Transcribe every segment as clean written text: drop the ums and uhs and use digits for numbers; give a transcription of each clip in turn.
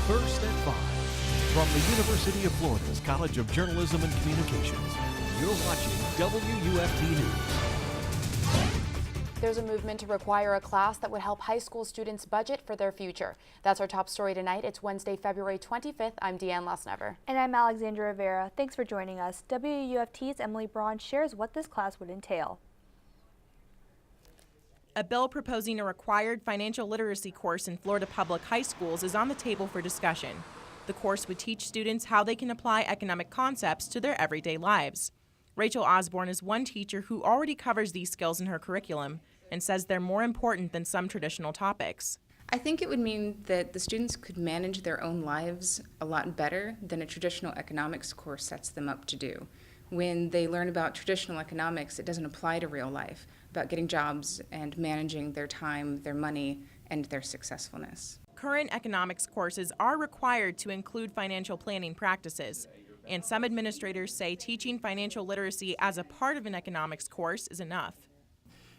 First at 5. From the University of Florida's College of Journalism and Communications, you're watching WUFT News. There's a movement to require a class that would help high school students budget for their future. That's our top story tonight. It's Wednesday, February 25th. I'm Deanne Lesnever. And I'm Alexandra Rivera. Thanks for joining us. WUFT's Emily Braun shares what this class would entail. A bill proposing a required financial literacy course in Florida public high schools is on the table for discussion. The course would teach students how they can apply economic concepts to their everyday lives. Rachel Osborne is one teacher who already covers these skills in her curriculum and says they're more important than some traditional topics. I think it would mean that the students could manage their own lives a lot better than a traditional economics course sets them up to do. When they learn about traditional economics, it doesn't apply to real life, about getting jobs and managing their time, their money, and their successfulness. Current economics courses are required to include financial planning practices, and some administrators say teaching financial literacy as a part of an economics course is enough.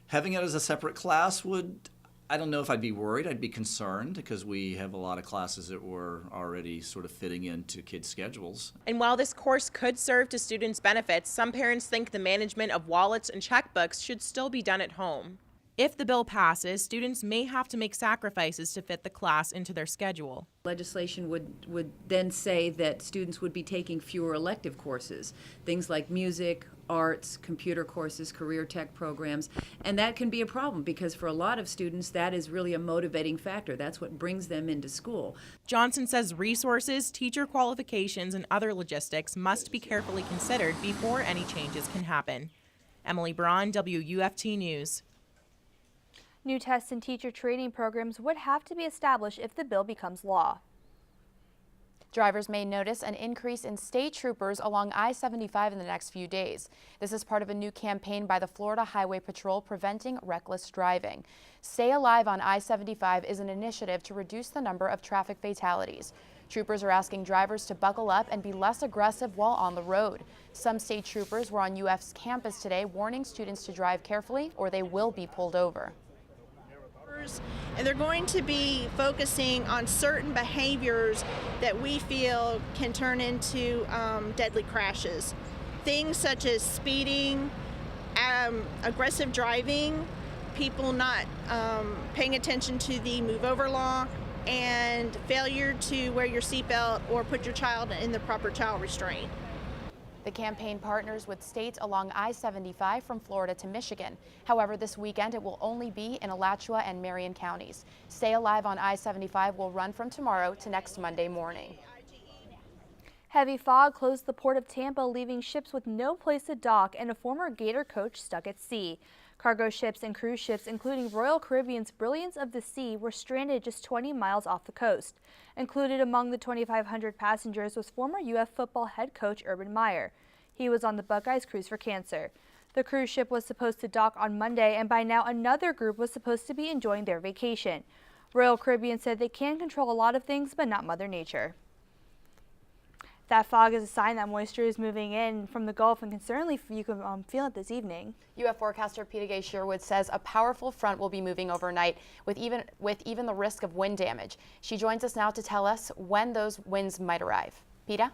Having it as a separate class would, I don't know if I'd be worried, I'd be concerned because we have a lot of classes that were already sort of fitting into kids' schedules. And while this course could serve to students' benefits, some parents think the management of wallets and checkbooks should still be done at home. If the bill passes, students may have to make sacrifices to fit the class into their schedule. Legislation would then say that students would be taking fewer elective courses, things like music, arts, computer courses, career tech programs, and that can be a problem because for a lot of students that is really a motivating factor. That's what brings them into school. Johnson says resources, teacher qualifications, and other logistics must be carefully considered before any changes can happen. Emily Braun, WUFT News. New tests and teacher training programs would have to be established if the bill becomes law. Drivers may notice an increase in state troopers along I-75 in the next few days. This is part of a new campaign by the Florida Highway Patrol preventing reckless driving. Stay Alive on I-75 is an initiative to reduce the number of traffic fatalities. Troopers are asking drivers to buckle up and be less aggressive while on the road. Some state troopers were on UF's campus today warning students to drive carefully or they will be pulled over. And they're going to be focusing on certain behaviors that we feel can turn into deadly crashes. Things such as speeding, aggressive driving, people not paying attention to the move over law, and failure to wear your seatbelt or put your child in the proper child restraint. The campaign partners with states along I-75 from Florida to Michigan. However, this weekend it will only be in Alachua and Marion counties. Stay Alive on I-75 will run from tomorrow to next Monday morning. Heavy fog closed the port of Tampa, leaving ships with no place to dock and a former Gator coach stuck at sea. Cargo ships and cruise ships, including Royal Caribbean's Brilliance of the Sea, were stranded just 20 miles off the coast. Included among the 2,500 passengers was former UF football head coach Urban Meyer. He was on the Buckeyes cruise for cancer. The cruise ship was supposed to dock on Monday, and by now another group was supposed to be enjoying their vacation. Royal Caribbean said they can control a lot of things, but not Mother Nature. That fog is a sign that moisture is moving in from the Gulf, and certainly you can feel it this evening. UF forecaster Peter Gay Sherwood says a powerful front will be moving overnight with even the risk of wind damage. She joins us now to tell us when those winds might arrive. Peter?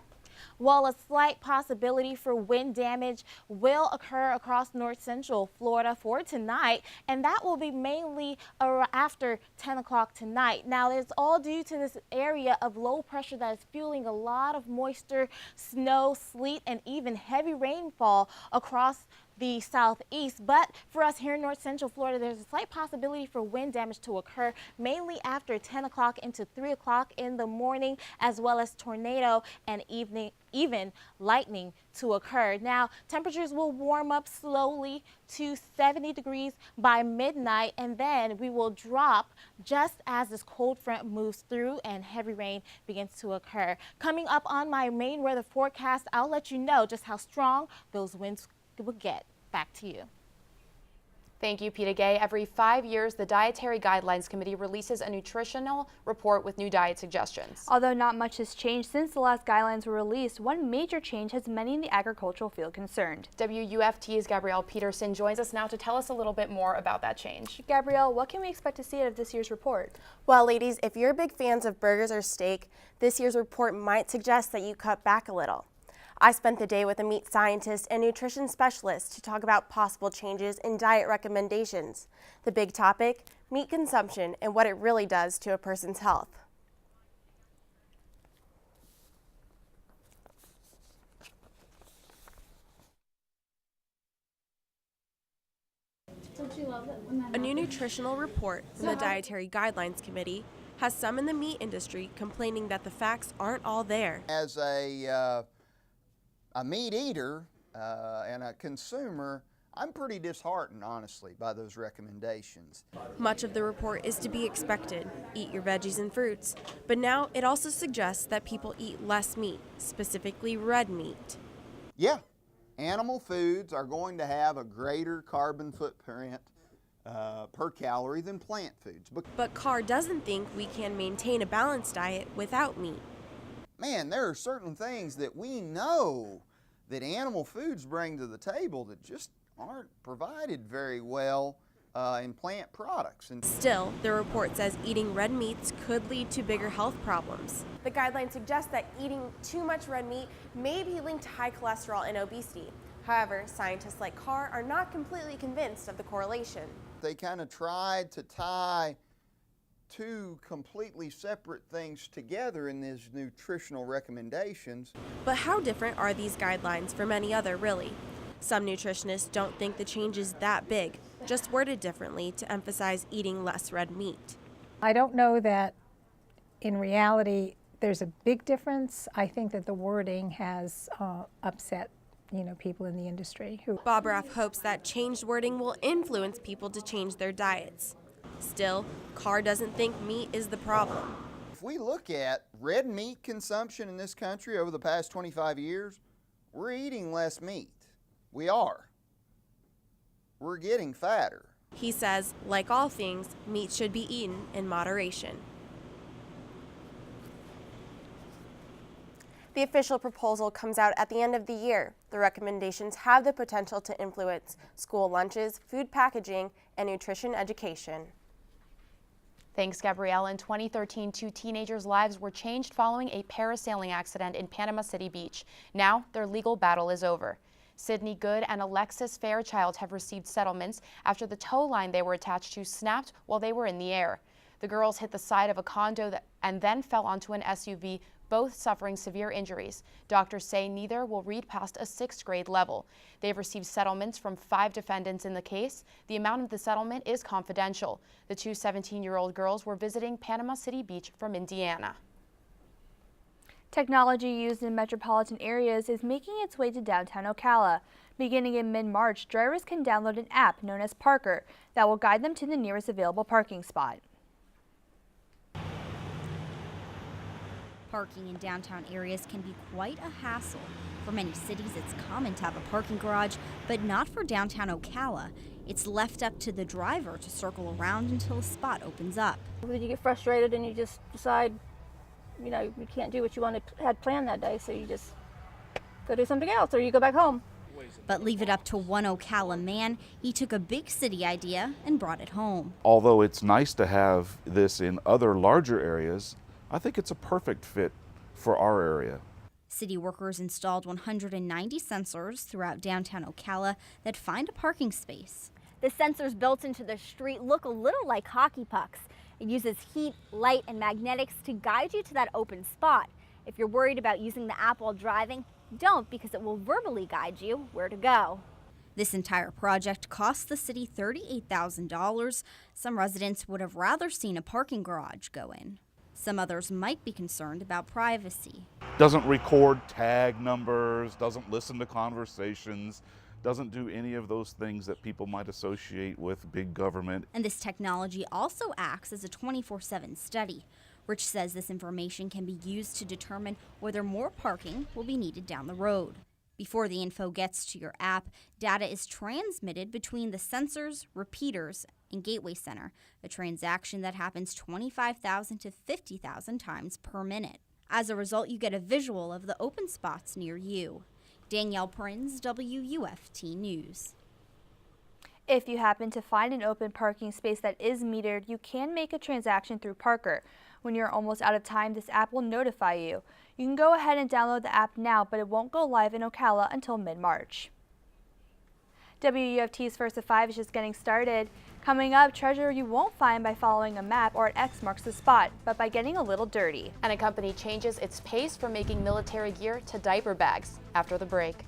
Well, a slight possibility for wind damage will occur across north central Florida for tonight, and that will be mainly after 10 o'clock tonight. Now, it's all due to this area of low pressure that is fueling a lot of moisture, snow, sleet, and even heavy rainfall across the southeast. But for us here in north central Florida, there's a slight possibility for wind damage to occur mainly after 10 o'clock into 3 o'clock in the morning, as well as tornado and even lightning to occur. Now, temperatures will warm up slowly to 70 degrees by midnight, and then we will drop just as this cold front moves through and heavy rain begins to occur. Coming up on my main weather forecast, I'll let you know just how strong those winds will get. Back to you. Thank you, Peter Gay. Every 5 years, the Dietary Guidelines Committee releases a nutritional report with new diet suggestions. Although not much has changed since the last guidelines were released, one major change has many in the agricultural field concerned. WUFT's Gabrielle Peterson joins us now to tell us a little bit more about that change. Gabrielle, what can we expect to see out of this year's report? Well, ladies, if you're big fans of burgers or steak, this year's report might suggest that you cut back a little. I spent the day with a meat scientist and nutrition specialist to talk about possible changes in diet recommendations. The big topic, meat consumption and what it really does to a person's health. A new nutritional report from the Dietary Guidelines Committee has some in the meat industry complaining that the facts aren't all there. As a meat eater and a consumer, I'm pretty disheartened, honestly, by those recommendations. Much of the report is to be expected. Eat your veggies and fruits. But now it also suggests that people eat less meat, specifically red meat. Yeah, animal foods are going to have a greater carbon footprint per calorie than plant foods. But Carr doesn't think we can maintain a balanced diet without meat. Man, there are certain things that we know that animal foods bring to the table that just aren't provided very well in plant products. Still, the report says eating red meats could lead to bigger health problems. The guidelines suggest that eating too much red meat may be linked to high cholesterol and obesity. However, scientists like Carr are not completely convinced of the correlation. They kind of tried to tie two completely separate things together in these nutritional recommendations. But how different are these guidelines from any other, really? Some nutritionists don't think the change is that big, just worded differently to emphasize eating less red meat. I don't know that in reality there's a big difference. I think that the wording has upset people in the industry. Bob Raff hopes that changed wording will influence people to change their diets. Still, Carr doesn't think meat is the problem. If we look at red meat consumption in this country over the past 25 years, we're eating less meat. We are. We're getting fatter. He says, like all things, meat should be eaten in moderation. The official proposal comes out at the end of the year. The recommendations have the potential to influence school lunches, food packaging, and nutrition education. Thanks, Gabrielle. In 2013, 2 teenagers' lives were changed following a parasailing accident in Panama City Beach. Now, their legal battle is over. Sydney Good and Alexis Fairchild have received settlements after the tow line they were attached to snapped while they were in the air. The girls hit the side of a condo and then fell onto an SUV, both suffering severe injuries. Doctors say neither will read past a 6th grade level. They've received settlements from 5 defendants in the case. The amount of the settlement is confidential. The 2 17-year-old girls were visiting Panama City Beach from Indiana. Technology used in metropolitan areas is making its way to downtown Ocala. Beginning in mid-March, drivers can download an app known as Parker that will guide them to the nearest available parking spot. Parking in downtown areas can be quite a hassle. For many cities, it's common to have a parking garage, but not for downtown Ocala. It's left up to the driver to circle around until a spot opens up. You get frustrated and you just decide, you can't do what you had planned that day, so you just go do something else or you go back home. But leave it up to one Ocala man. He took a big city idea and brought it home. Although it's nice to have this in other larger areas, I think it's a perfect fit for our area. City workers installed 190 sensors throughout downtown Ocala that find a parking space. The sensors built into the street look a little like hockey pucks. It uses heat, light, and magnetics to guide you to that open spot. If you're worried about using the app while driving, don't, because it will verbally guide you where to go. This entire project cost the city $38,000. Some residents would have rather seen a parking garage go in. Some others might be concerned about privacy. Doesn't record tag numbers, doesn't listen to conversations, doesn't do any of those things that people might associate with big government. And this technology also acts as a 24/7 study. Rich says this information can be used to determine whether more parking will be needed down the road. Before the info gets to your app, data is transmitted between the sensors, repeaters, and gateway center, a transaction that happens 25,000 to 50,000 times per minute. As a result, you get a visual of the open spots near you. Danielle Prinz, WUFT News. If you happen to find an open parking space that is metered, you can make a transaction through Parker. When you're almost out of time, this app will notify you. You can go ahead and download the app now, but it won't go live in Ocala until mid-March. WUFT's First of 5 is just getting started. Coming up, treasure you won't find by following a map or an X marks the spot, but by getting a little dirty. And a company changes its pace from making military gear to diaper bags after the break.